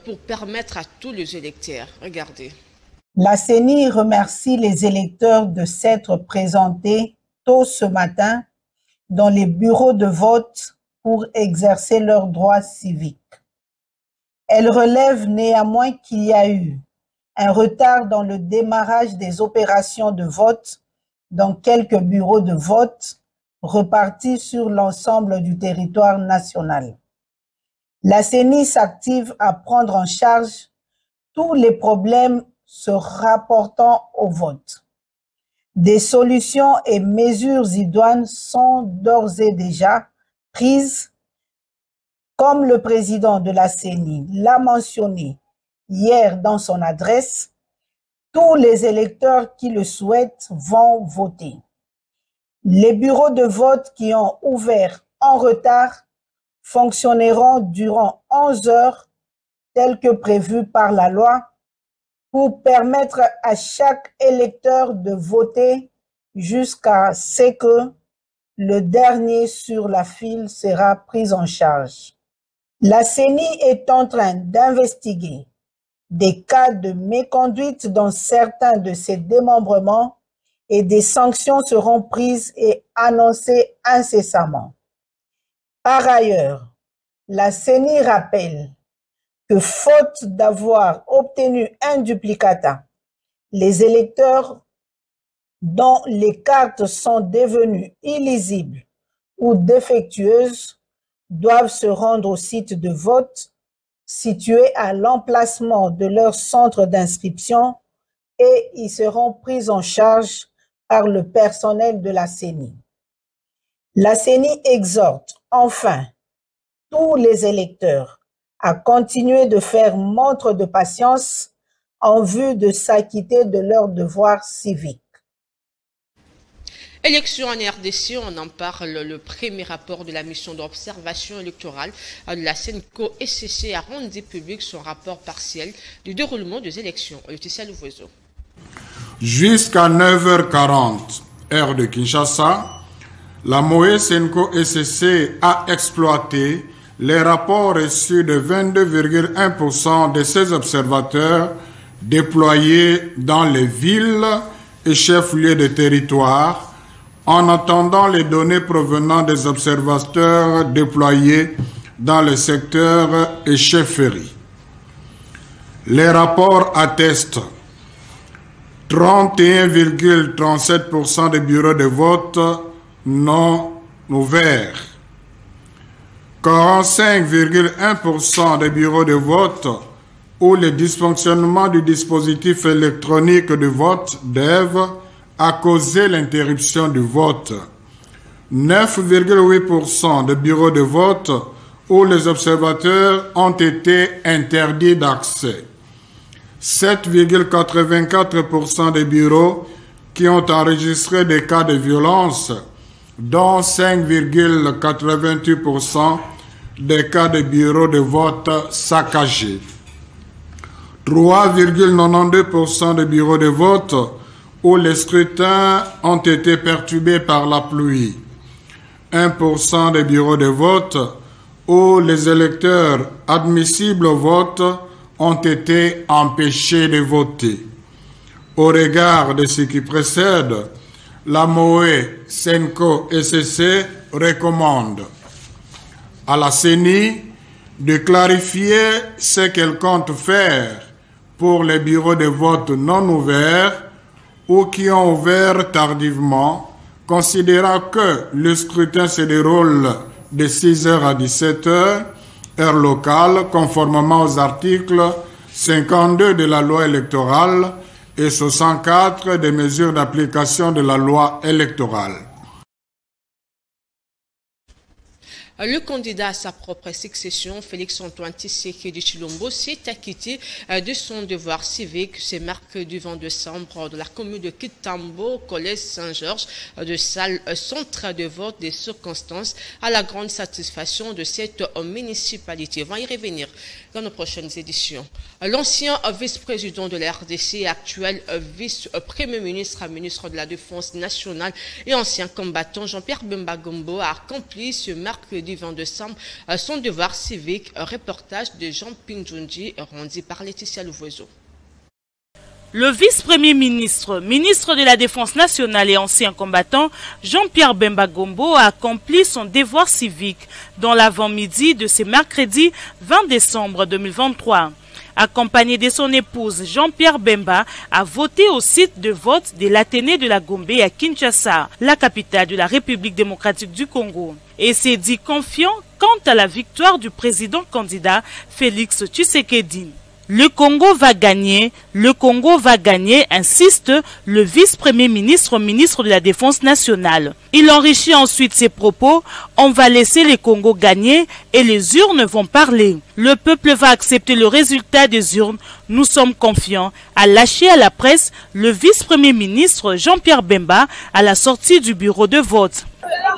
pour permettre à tous les électeurs. Regardez. La CENI remercie les électeurs de s'être présentés tôt ce matin dans les bureaux de vote pour exercer leurs droits civiques. Elle relève néanmoins qu'il y a eu un retard dans le démarrage des opérations de vote dans quelques bureaux de vote repartis sur l'ensemble du territoire national. La CENI s'active à prendre en charge tous les problèmes se rapportant au vote. Des solutions et mesures idoines sont d'ores et déjà prises, comme le président de la CENI l'a mentionné hier dans son adresse. Tous les électeurs qui le souhaitent vont voter. Les bureaux de vote qui ont ouvert en retard fonctionneront durant 11 heures, tel que prévu par la loi, pour permettre à chaque électeur de voter jusqu'à ce que le dernier sur la file sera pris en charge. La CENI est en train d'investiguer des cas de méconduite dans certains de ses démembrements et des sanctions seront prises et annoncées incessamment. Par ailleurs, la CENI rappelle que faute d'avoir obtenu un duplicata, les électeurs dont les cartes sont devenues illisibles ou défectueuses doivent se rendre au site de vote situé à l'emplacement de leur centre d'inscription et ils seront pris en charge par le personnel de la CENI. La CENI exhorte enfin tous les électeurs à continuer de faire montre de patience en vue de s'acquitter de leurs devoirs civiques. Élection en RDC, on en parle. Le premier rapport de la mission d'observation électorale de la CENCO-SCC a rendu public son rapport partiel du déroulement des élections. Laetitia Louvoiseau. Jusqu'à 9h40, heure de Kinshasa, la MOE CENCO-SCC a exploité les rapports reçus de 22,1% de ses observateurs déployés dans les villes et chefs-lieux de territoire, en attendant les données provenant des observateurs déployés dans le secteur et chefferie. Les rapports attestent 31,37% des bureaux de vote non ouverts, 45,1% des bureaux de vote où les dysfonctionnements du dispositif électronique de vote DEV a causé l'interruption du vote, 9,8% de bureaux de vote où les observateurs ont été interdits d'accès, 7,84% des bureaux qui ont enregistré des cas de violence, dont 5,88% des cas de bureaux de vote saccagés, 3,92% des bureaux de vote où les scrutins ont été perturbés par la pluie, 1% des bureaux de vote où les électeurs admissibles au vote ont été empêchés de voter. Au regard de ce qui précède, la MOE CENCO-SCC recommande à la CENI de clarifier ce qu'elle compte faire pour les bureaux de vote non ouverts ou qui ont ouvert tardivement, considérant que le scrutin se déroule de 6h à 17h, heure locale, conformément aux articles 52 de la loi électorale et 64 des mesures d'application de la loi électorale. Le candidat à sa propre succession, Félix-Antoine Tshisekedi Tshilombo, s'est acquitté de son devoir civique. C'est marqué du 20 décembre de la commune de Kitambo, collège Saint-Georges, de salle centre de vote des circonstances à la grande satisfaction de cette municipalité. On va y revenir dans nos prochaines éditions. L'ancien vice-président de la RDC, actuel vice-premier ministre, ministre de la Défense nationale et ancien combattant Jean-Pierre Bemba Gombo a accompli ce mercredi du 20 décembre son devoir civique. Un reportage de Jean Pinjunji rendu par Laetitia Louvoiseau. Le vice-premier ministre, ministre de la Défense nationale et ancien combattant, Jean-Pierre Bemba Gombo a accompli son devoir civique dans l'avant-midi de ce mercredi 20 décembre 2023. Accompagné de son épouse, Jean-Pierre Bemba a voté au site de vote de l'Athénée de la Gombe à Kinshasa, la capitale de la République démocratique du Congo, et s'est dit confiant quant à la victoire du président candidat Félix Tshisekedi. Le Congo va gagner, insiste le vice-premier ministre, ministre de la Défense nationale. Il enrichit ensuite ses propos, on va laisser les Congos gagner et les urnes vont parler. Le peuple va accepter le résultat des urnes, nous sommes confiants, a lâché à la presse le vice-premier ministre Jean-Pierre Bemba à la sortie du bureau de vote.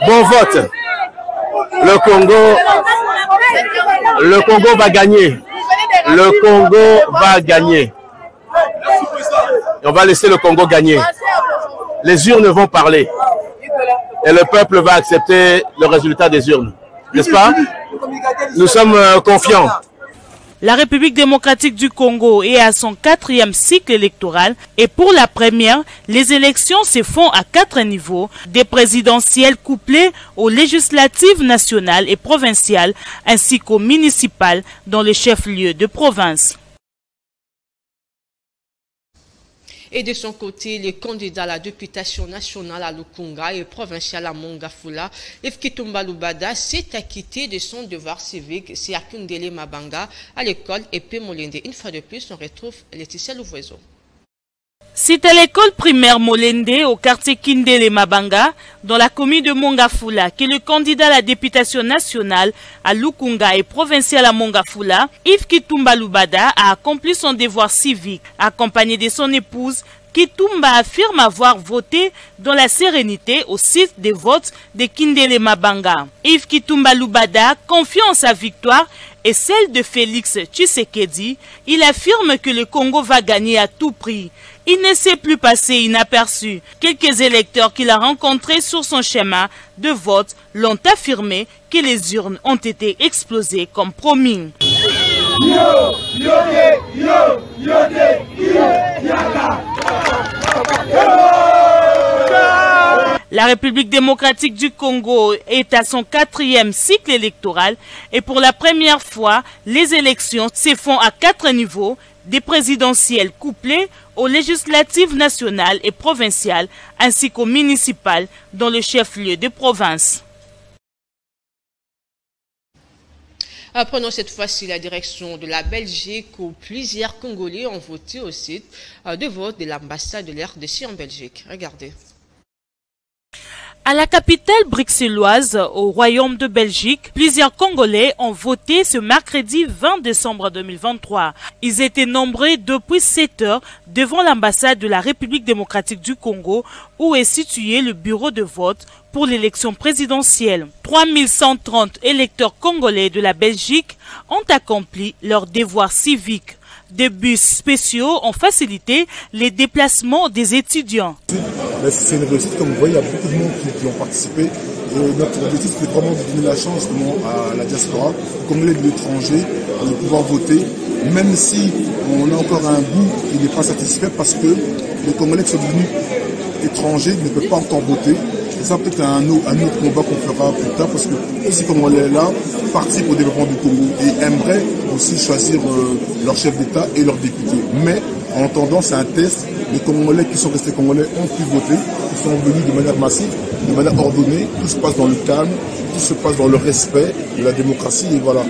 Bon vote, le Congo va gagner. Le Congo va gagner. Et on va laisser le Congo gagner. Les urnes vont parler. Et le peuple va accepter le résultat des urnes. N'est-ce pas? Nous sommes confiants. La République démocratique du Congo est à son 4e cycle électoral et pour la première, les élections se font à 4 niveaux, des présidentielles couplées aux législatives nationales et provinciales ainsi qu'aux municipales dans les chefs-lieux de province. Et de son côté, les candidats à la députation nationale à Lukunga et provinciale à Mongafula, Yves Kitumba Lubada s'est acquitté de son devoir civique, c'est à Kundele Mabanga, à l'école Epé Molende. Une fois de plus, on retrouve Laetitia Louvoiseau. C'est à l'école primaire Molende, au quartier Kindele Mabanga, dans la commune de Mongafula, que le candidat à la députation nationale à Lukunga et provinciale à Mongafula, Yves Kitumba Lubada, a accompli son devoir civique, accompagné de son épouse. Kitumba affirme avoir voté dans la sérénité au site des votes de Kindele Mabanga. Yves Kitumba Lubada, confiant en sa victoire et celle de Félix Tshisekedi, il affirme que le Congo va gagner à tout prix. Il ne s'est plus passé inaperçu. Quelques électeurs qu'il a rencontrés sur son schéma de vote l'ont affirmé que les urnes ont été explosées comme promis. La République démocratique du Congo est à son 4e cycle électoral et pour la première fois, les élections se font à 4 niveaux, des présidentielles couplées aux législatives nationales et provinciales ainsi qu'aux municipales dans le chef-lieu de province. Prenons cette fois-ci la direction de la Belgique où plusieurs Congolais ont voté au site de vote de l'ambassade de l'RDC en Belgique. Regardez. À la capitale bruxelloise, au Royaume de Belgique, plusieurs Congolais ont voté ce mercredi 20 décembre 2023. Ils étaient nombreux depuis 7 heures devant l'ambassade de la République démocratique du Congo où est situé le bureau de vote pour l'élection présidentielle. 3130 électeurs congolais de la Belgique ont accompli leur devoir civique. Des bus spéciaux ont facilité les déplacements des étudiants. C'est une réussite, comme vous voyez, il y a beaucoup de monde qui ont participé. Et notre objectif, c'est vraiment de donner la chance à la diaspora, aux Congolais de l'étranger, de pouvoir voter, même si on a encore un goût qui n'est pas satisfait parce que les Congolais qui sont devenus étrangers ne peuvent pas encore voter. Et ça, peut-être un autre combat qu'on fera plus tard parce que ces Congolais-là participent au développement du Congo et aimeraient aussi choisir leur chef d'État et leurs députés. Mais en attendant, c'est un test. Les Congolais qui sont restés Congolais ont pu voter, ils sont venus de manière massive, de manière ordonnée. Tout se passe dans le calme, tout se passe dans le respect de la démocratie et voilà.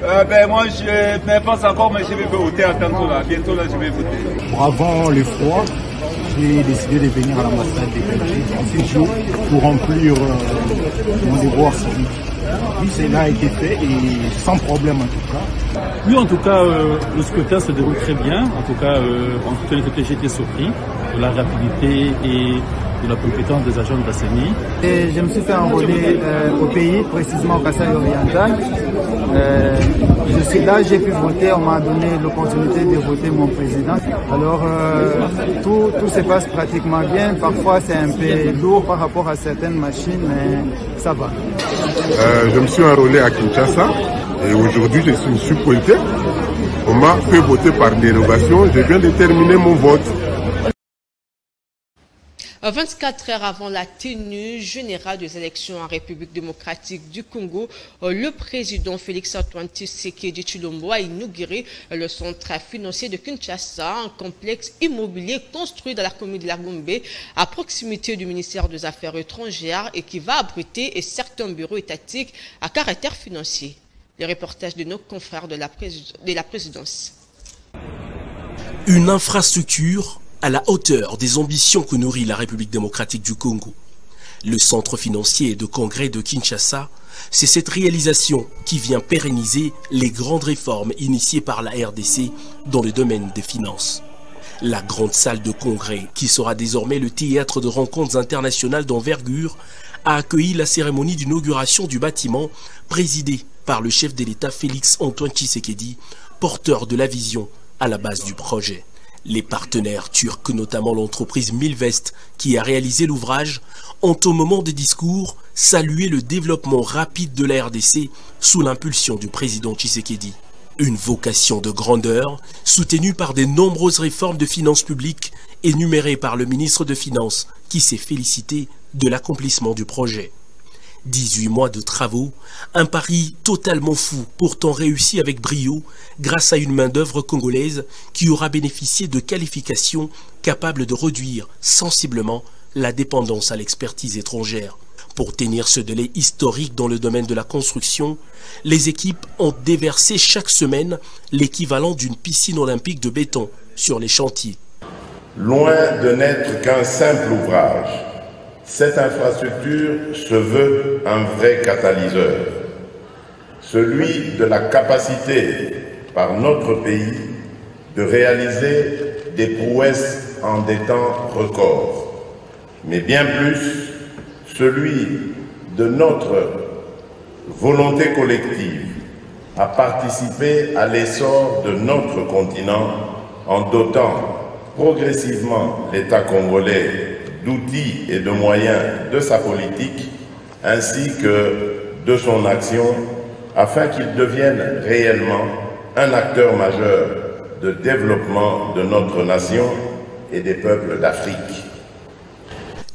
Moi, je ne pense encore, mais je vais voter à tantôt là. Bientôt là, je vais voter. Avant le froid, j'ai décidé de venir à l'ambassade de Belgique en 6 jours pour remplir mon devoir civique. Oui, cela a été fait et sans problème en tout cas. Oui, en tout cas, le scrutin se déroule très bien. En tout cas, en tout cas, j'ai été surpris de la rapidité et de la compétence des agents de la CENI. Je me suis fait enrôler au pays, précisément au Kasaï oriental. je suis là, j'ai pu voter, on m'a donné l'opportunité de voter mon président. Alors tout se passe pratiquement bien. Parfois c'est un peu lourd par rapport à certaines machines, mais ça va. Je me suis enrôlé à Kinshasa et aujourd'hui je suis pointé. On m'a fait voter par dérogation, je viens de terminer mon vote. 24 heures avant la tenue générale des élections en République démocratique du Congo, le président Félix-Antoine Tshisekedi Tshilombo a inauguré le centre financier de Kinshasa, un complexe immobilier construit dans la commune de Lagombe, à proximité du ministère des Affaires étrangères et qui va abriter certains bureaux étatiques à caractère financier. Le reportage de nos confrères de la présidence. Une infrastructure à la hauteur des ambitions que nourrit la République démocratique du Congo. Le centre financier et de congrès de Kinshasa, c'est cette réalisation qui vient pérenniser les grandes réformes initiées par la RDC dans le domaine des finances. La grande salle de congrès, qui sera désormais le théâtre de rencontres internationales d'envergure, a accueilli la cérémonie d'inauguration du bâtiment présidée par le chef de l'État Félix-Antoine Tshisekedi, porteur de la vision à la base du projet. Les partenaires turcs, notamment l'entreprise Milvest qui a réalisé l'ouvrage, ont au moment des discours salué le développement rapide de la RDC sous l'impulsion du président Tshisekedi. Une vocation de grandeur soutenue par de nombreuses réformes de finances publiques énumérées par le ministre de Finances qui s'est félicité de l'accomplissement du projet. 18 mois de travaux, un pari totalement fou, pourtant réussi avec brio, grâce à une main-d'œuvre congolaise qui aura bénéficié de qualifications capables de réduire sensiblement la dépendance à l'expertise étrangère. Pour tenir ce délai historique dans le domaine de la construction, les équipes ont déversé chaque semaine l'équivalent d'une piscine olympique de béton sur les chantiers. Loin de n'être qu'un simple ouvrage, cette infrastructure se veut un vrai catalyseur, celui de la capacité par notre pays de réaliser des prouesses en des temps records, mais bien plus celui de notre volonté collective à participer à l'essor de notre continent en dotant progressivement l'État congolais d'outils et de moyens de sa politique, ainsi que de son action, afin qu'il devienne réellement un acteur majeur de développement de notre nation et des peuples d'Afrique.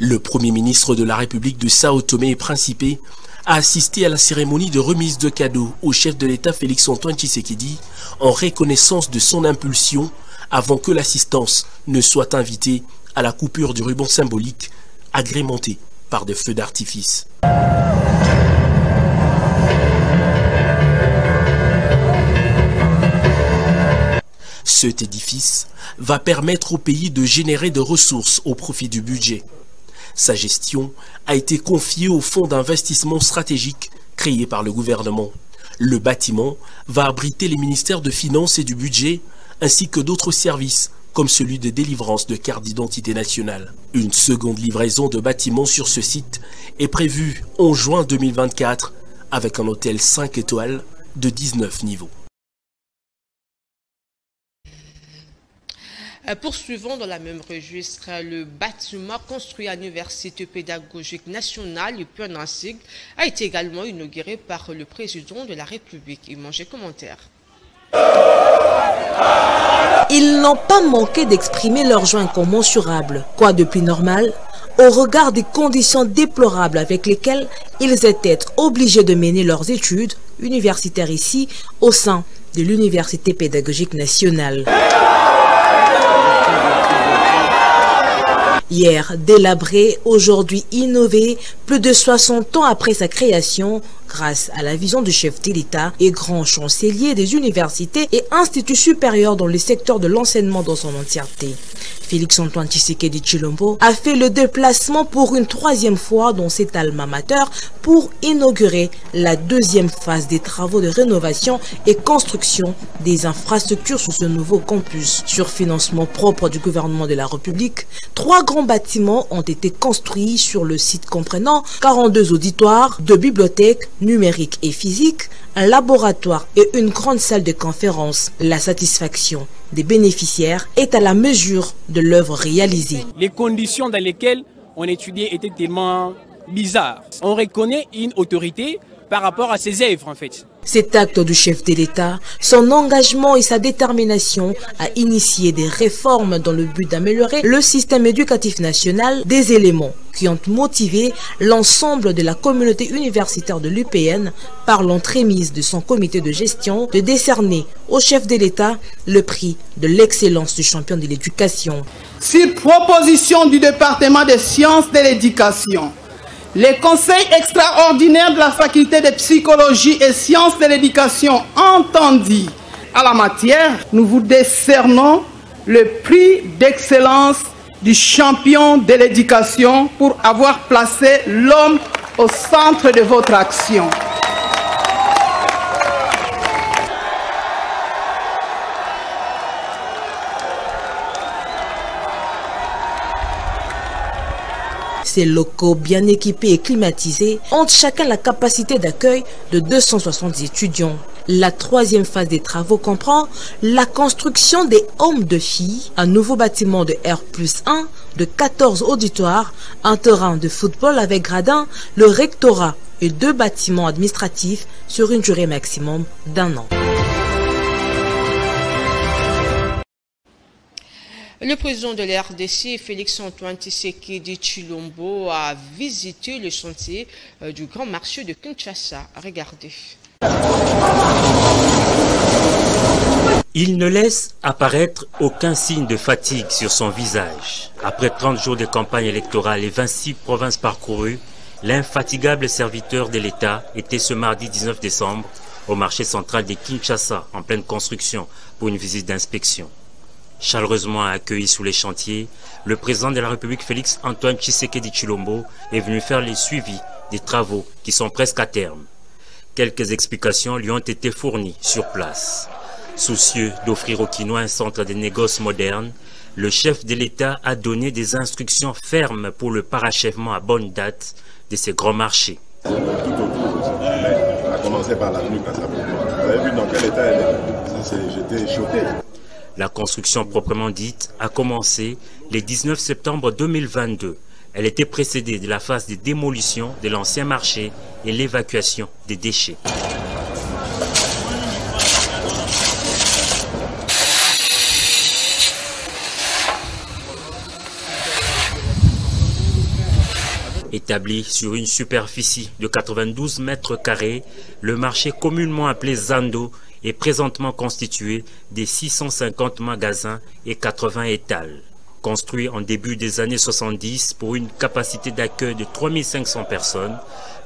Le Premier ministre de la République de Sao Tomé et Principe a assisté à la cérémonie de remise de cadeaux au chef de l'État Félix-Antoine Tshisekedi en reconnaissance de son impulsion avant que l'assistance ne soit invitée à la coupure du ruban symbolique agrémenté par des feux d'artifice. Cet édifice va permettre au pays de générer de ressources au profit du budget. Sa gestion a été confiée au fonds d'investissement stratégique créé par le gouvernement. Le bâtiment va abriter les ministères de Finances et du Budget ainsi que d'autres services comme celui de délivrance de cartes d'identité nationale. Une seconde livraison de bâtiments sur ce site est prévue en juin 2024 avec un hôtel 5 étoiles de 19 niveaux. Poursuivons dans la même registre, le bâtiment construit à l'Université pédagogique nationale UPNASIG a été également inauguré par le président de la République. Il mangeait commentaire. Ils n'ont pas manqué d'exprimer leur joie incommensurable. Quoi de plus normal au regard des conditions déplorables avec lesquelles ils étaient obligés de mener leurs études universitaires ici au sein de l'Université pédagogique nationale. Hier délabré, aujourd'hui innové, plus de 60 ans après sa création, grâce à la vision du chef de l'État et grand chancelier des universités et instituts supérieurs dans le secteur de l'enseignement dans son entièreté. Félix-Antoine Tshisekedi Tshilombo a fait le déplacement pour une troisième fois dans cet alma mater pour inaugurer la deuxième phase des travaux de rénovation et construction des infrastructures sur ce nouveau campus. Sur financement propre du gouvernement de la République, 3 grands bâtiments ont été construits sur le site comprenant 42 auditoires, 2 bibliothèques numériques et physiques, un laboratoire et une grande salle de conférence. La satisfaction des bénéficiaires est à la mesure de l'œuvre réalisée. Les conditions dans lesquelles on étudiait étaient tellement bizarres. On reconnaît une autorité par rapport à ses œuvres en fait. Cet acte du chef de l'État, son engagement et sa détermination à initier des réformes dans le but d'améliorer le système éducatif national, des éléments qui ont motivé l'ensemble de la communauté universitaire de l'UPN par l'entremise de son comité de gestion de décerner au chef de l'État le prix de l'excellence du champion de l'éducation. Sur proposition du département des sciences de l'éducation, les conseils extraordinaires de la faculté de psychologie et sciences de l'éducation entendus à la matière, nous vous décernons le prix d'excellence du champion de l'éducation pour avoir placé l'homme au centre de votre action. Ces locaux bien équipés et climatisés ont chacun la capacité d'accueil de 260 étudiants. La troisième phase des travaux comprend la construction des hommes de filles, un nouveau bâtiment de R+1 de 14 auditoires, un terrain de football avec gradin, le rectorat et 2 bâtiments administratifs sur une durée maximum d'1 an. Le président de la RDC, Félix-Antoine Tshisekedi Tshilombo, a visité le chantier du Grand Marché de Kinshasa. Regardez. Il ne laisse apparaître aucun signe de fatigue sur son visage. Après 30 jours de campagne électorale et 26 provinces parcourues, l'infatigable serviteur de l'État était ce mardi 19 décembre au marché central de Kinshasa, en pleine construction, pour une visite d'inspection. Chaleureusement accueilli sous les chantiers, le président de la République Félix-Antoine Tshisekedi Tshilombo est venu faire le suivi des travaux qui sont presque à terme. Quelques explications lui ont été fournies sur place. Soucieux d'offrir aux Kinois un centre de négoce moderne, le chef de l'État a donné des instructions fermes pour le parachèvement à bonne date de ces grands marchés. Tout autour, à commencer par l'avenue Kassabou. Vous avez vu dans quel état elle est? J'étais choqué. La construction proprement dite a commencé le 19 septembre 2022. Elle était précédée de la phase de démolition de l'ancien marché et l'évacuation des déchets. Établi sur une superficie de 92 mètres carrés, le marché communément appelé Zando est présentement constitué de 650 magasins et 80 étals. Construit en début des années 70 pour une capacité d'accueil de 3500 personnes,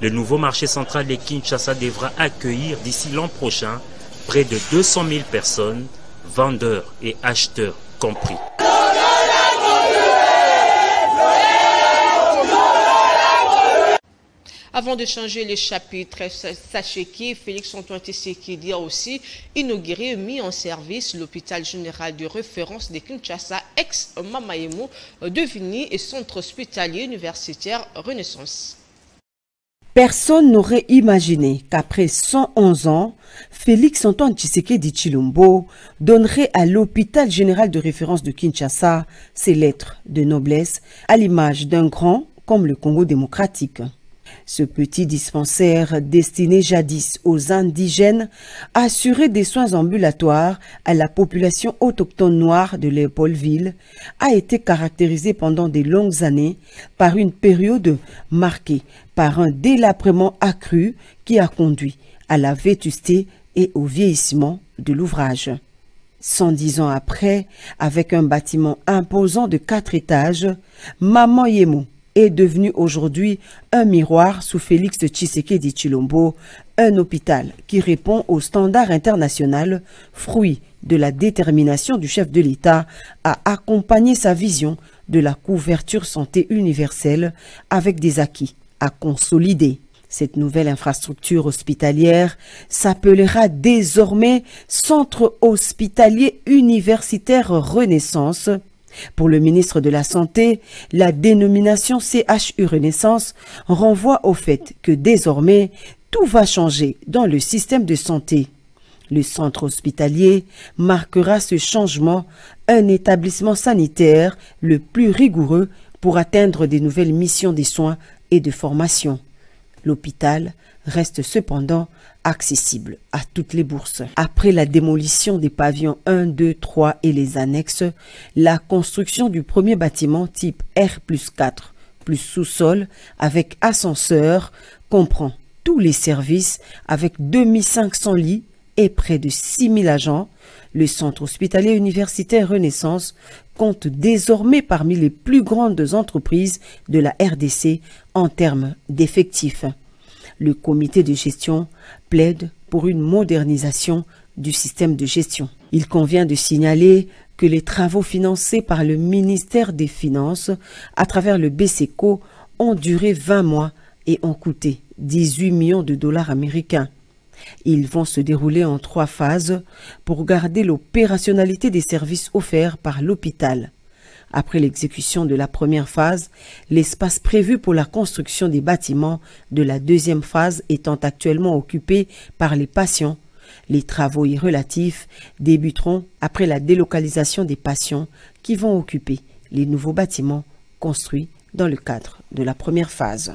le nouveau marché central de Kinshasa devra accueillir d'ici l'an prochain près de 200 000 personnes, vendeurs et acheteurs compris. Avant de changer les chapitres, sachez que Félix-Antoine Tshisekedi a aussi inauguré et mis en service l'hôpital général de référence de Kinshasa, ex-Mamaemo, devenu et centre hospitalier universitaire Renaissance. Personne n'aurait imaginé qu'après 111 ans, Félix-Antoine Tshisekedi Tshilombo donnerait à l'hôpital général de référence de Kinshasa ses lettres de noblesse à l'image d'un grand comme le Congo démocratique. Ce petit dispensaire destiné jadis aux indigènes assurait des soins ambulatoires à la population autochtone noire de Léopoldville a été caractérisé pendant de longues années par une période marquée par un délabrement accru qui a conduit à la vétusté et au vieillissement de l'ouvrage. 110 ans après, avec un bâtiment imposant de 4 étages, Mamaemo est devenu aujourd'hui un miroir sous Félix Tshisekedi Tshilombo, un hôpital qui répond aux standards internationaux, fruit de la détermination du chef de l'État à accompagner sa vision de la couverture santé universelle avec des acquis à consolider. Cette nouvelle infrastructure hospitalière s'appellera désormais Centre hospitalier universitaire Renaissance. Pour le ministre de la Santé, la dénomination CHU Renaissance renvoie au fait que désormais, tout va changer dans le système de santé. Le centre hospitalier marquera ce changement, un établissement sanitaire le plus rigoureux pour atteindre des nouvelles missions des soins et de formation. L'hôpital reste cependant accessible à toutes les bourses. Après la démolition des pavillons 1, 2, 3 et les annexes, la construction du premier bâtiment type R+4 plus sous-sol avec ascenseur comprend tous les services avec 2500 lits et près de 6000 agents. Le centre hospitalier universitaire Renaissance compte désormais parmi les plus grandes entreprises de la RDC en termes d'effectifs. Le comité de gestion plaide pour une modernisation du système de gestion. Il convient de signaler que les travaux financés par le ministère des Finances à travers le BCECO ont duré 20 mois et ont coûté 18 millions de dollars américains. Ils vont se dérouler en 3 phases pour garder l'opérationnalité des services offerts par l'hôpital. Après l'exécution de la première phase, l'espace prévu pour la construction des bâtiments de la deuxième phase étant actuellement occupé par les patients, les travaux y relatifs débuteront après la délocalisation des patients qui vont occuper les nouveaux bâtiments construits dans le cadre de la première phase.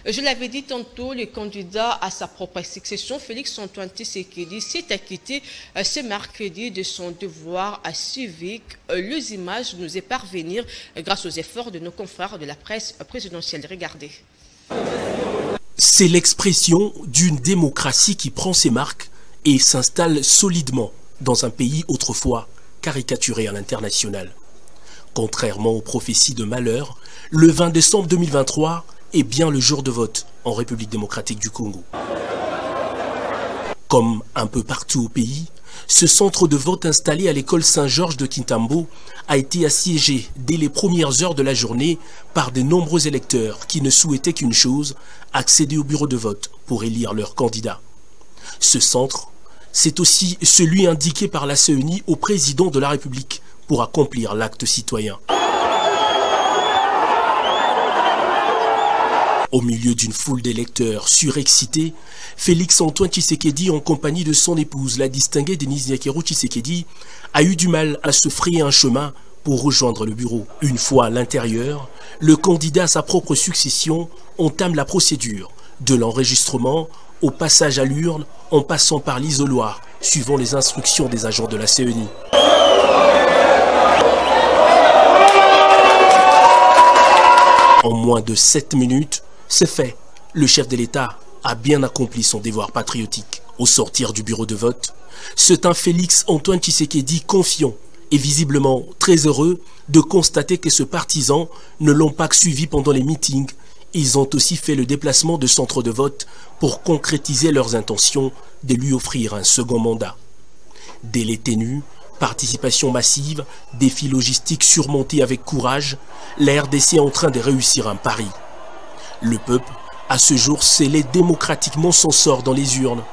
Je l'avais dit tantôt, le candidat à sa propre succession, Félix-Antoine Tshisekedi, s'est acquitté ce mercredi de son devoir civique. Les images nous est parvenir grâce aux efforts de nos confrères de la presse présidentielle. Regardez. C'est l'expression d'une démocratie qui prend ses marques et s'installe solidement dans un pays autrefois caricaturé à l'international. Contrairement aux prophéties de malheur, le 20 décembre 2023 est bien le jour de vote en République démocratique du Congo. Comme un peu partout au pays, ce centre de vote installé à l'école Saint-Georges de Kintambo a été assiégé dès les premières heures de la journée par de nombreux électeurs qui ne souhaitaient qu'une chose, accéder au bureau de vote pour élire leur candidat. Ce centre, c'est aussi celui indiqué par la CENI au président de la République pour accomplir l'acte citoyen. Au milieu d'une foule d'électeurs surexcités, Félix-Antoine Tshisekedi, en compagnie de son épouse, la distinguée Denise Nyakeru Tshisekedi, a eu du mal à se frayer un chemin pour rejoindre le bureau. Une fois à l'intérieur, le candidat à sa propre succession entame la procédure, de l'enregistrement au passage à l'urne en passant par l'isoloir, suivant les instructions des agents de la CENI. En moins de 7 minutes, c'est fait. Le chef de l'État a bien accompli son devoir patriotique. Au sortir du bureau de vote, c'est un Félix-Antoine Tshisekedi confiant et visiblement très heureux de constater que ce partisan ne l'ont pas que suivi pendant les meetings. Ils ont aussi fait le déplacement de centre de vote pour concrétiser leurs intentions de lui offrir un second mandat. Délai ténu, participation massive, défis logistiques surmontés avec courage, la RDC est en train de réussir un pari. Le peuple, à ce jour, scellé démocratiquement son sort dans les urnes.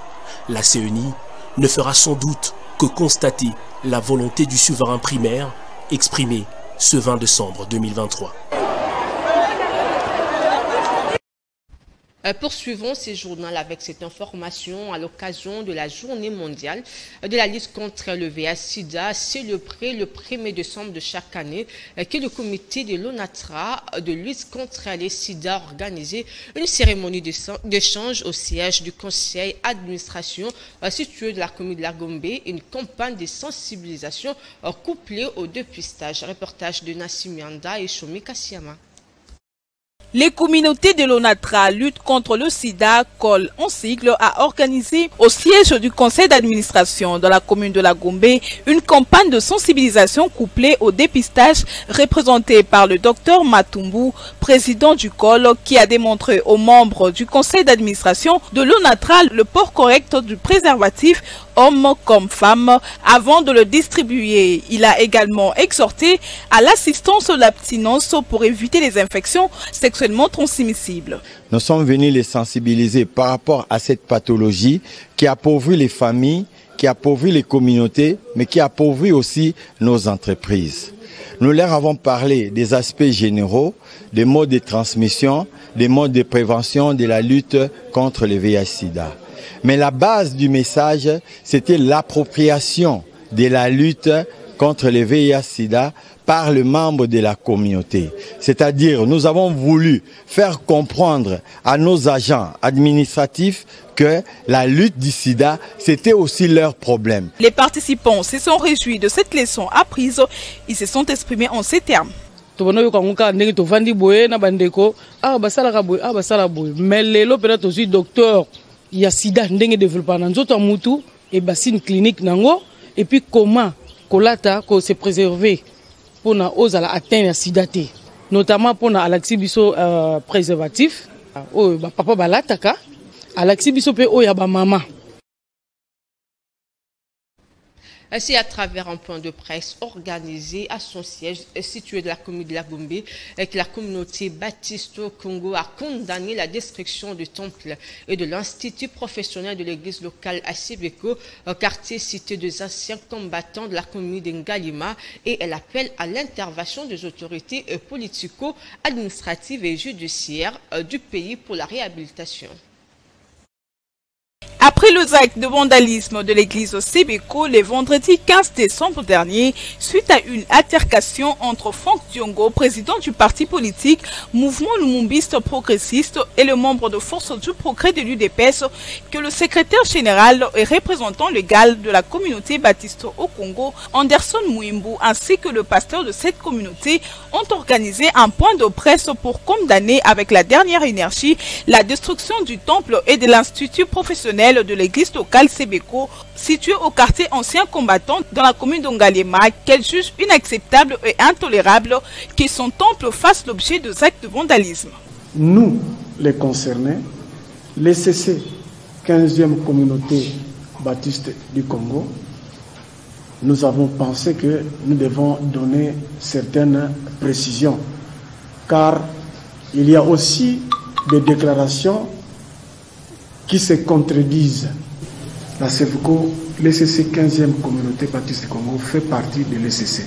La CENI ne fera sans doute que constater la volonté du souverain primaire exprimée ce 20 décembre 2023. Poursuivons ces journaux avec cette information à l'occasion de la journée mondiale de la lutte contre le VIH-Sida. Célébré le 1er décembre de chaque année que le comité de l'ONATRA de lutte contre les sida a organisé une cérémonie d'échange au siège du conseil d'administration situé de la commune de la Gombe, une campagne de sensibilisation couplée au dépistage. Reportage de Nassim Yanda et Choumi Kassiama. Les communautés de l'ONATRA lutte contre le sida, COL en sigle, a organisé au siège du conseil d'administration de la commune de la Gombe une campagne de sensibilisation couplée au dépistage représentée par le docteur Matumbu, président du COL, qui a démontré aux membres du conseil d'administration de l'ONATRA le port correct du préservatif homme comme femme avant de le distribuer. Il a également exhorté à l'assistance à l'abstinence pour éviter les infections sexuellement transmissibles. Nous sommes venus les sensibiliser par rapport à cette pathologie qui a pourvu les familles, qui qui appauvrit les communautés, mais qui appauvrit aussi nos entreprises. Nous leur avons parlé des aspects généraux, des modes de transmission, des modes de prévention de la lutte contre le VIH-Sida. Mais la base du message, c'était l'appropriation de la lutte contre le VIH-Sida par les membres de la communauté. C'est-à-dire, nous avons voulu faire comprendre à nos agents administratifs que la lutte du sida, c'était aussi leur problème. Les participants se sont réjouis de cette leçon apprise. Ils se sont exprimés en ces termes. Mais lelo peut-être aussi docteur il y a sida ndenge développé dans nzoto mutu et bassine clinique nango et puis comment kolata ko se préserver pour na ozala atteindre la sida té notamment pour na alaxi biso préservatif o ba papa balataka alaxi biso pe o ya ba mama. Ainsi, à travers un point de presse organisé à son siège situé de la commune de la Gombe, que la communauté baptiste au Congo a condamné la destruction du temple et de l'institut professionnel de l'église locale à Sébéco, quartier cité des anciens combattants de la commune de Ngalima, et elle appelle à l'intervention des autorités politico-administratives et judiciaires du pays pour la réhabilitation. Après les actes de vandalisme de l'église Sébéco le vendredi 15 décembre dernier, suite à une altercation entre Franck Diongo, président du parti politique Mouvement Lumumbiste Progressiste et le membre de Force du Progrès de l'UDPS, que le secrétaire général et représentant légal de la communauté baptiste au Congo, Anderson Mouimbu, ainsi que le pasteur de cette communauté, ont organisé un point de presse pour condamner avec la dernière énergie la destruction du temple et de l'institut professionnel de l'église locale Sébéco, située au quartier ancien combattant dans la commune d'Ongalema, qu'elle juge inacceptable et intolérable que son temple fasse l'objet de actes de vandalisme. Nous, les concernés, les CC, 15e communauté baptiste du Congo, nous avons pensé que nous devons donner certaines précisions, car il y a aussi des déclarations qui se contredisent. La CEVCO, l'ECC 15e communauté baptiste du Congo, fait partie de l'ECC.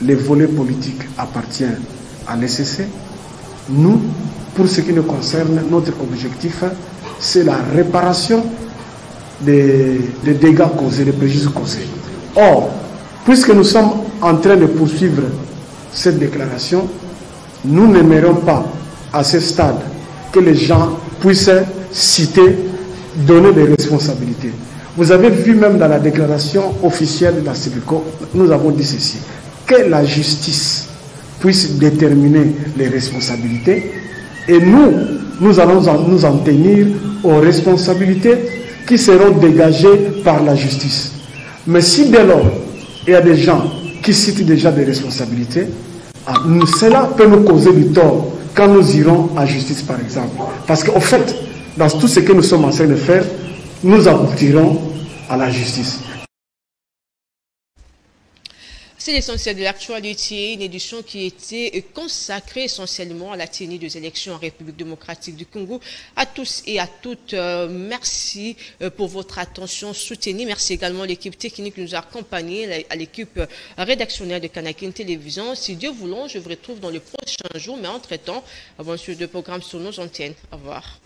Les volets politiques appartiennent à l'ECC. Nous, pour ce qui nous concerne, notre objectif, c'est la réparation des dégâts causés, des préjudices causés. Or, puisque nous sommes en train de poursuivre cette déclaration, nous n'aimerions pas, à ce stade, que les gens puissent citer, donner des responsabilités. Vous avez vu même dans la déclaration officielle de la CEVCO, nous avons dit ceci, que la justice puisse déterminer les responsabilités et nous allons nous en tenir aux responsabilités qui seront dégagées par la justice. Mais si dès lors, il y a des gens qui citent déjà des responsabilités, cela peut nous causer du tort quand nous irons en justice, par exemple. Parce qu'au fait, dans tout ce que nous sommes en train de faire, nous aboutirons à la justice. C'est l'essentiel de l'actualité, une édition qui était consacrée essentiellement à la tenue des élections en République démocratique du Congo. À tous et à toutes, merci pour votre attention soutenue. Merci également à l'équipe technique qui nous a accompagnés, à l'équipe rédactionnelle de Kanakin Télévision. Si Dieu voulant, je vous retrouve dans les prochains jours, mais entre-temps, avant de programme sur nos antennes. Au revoir.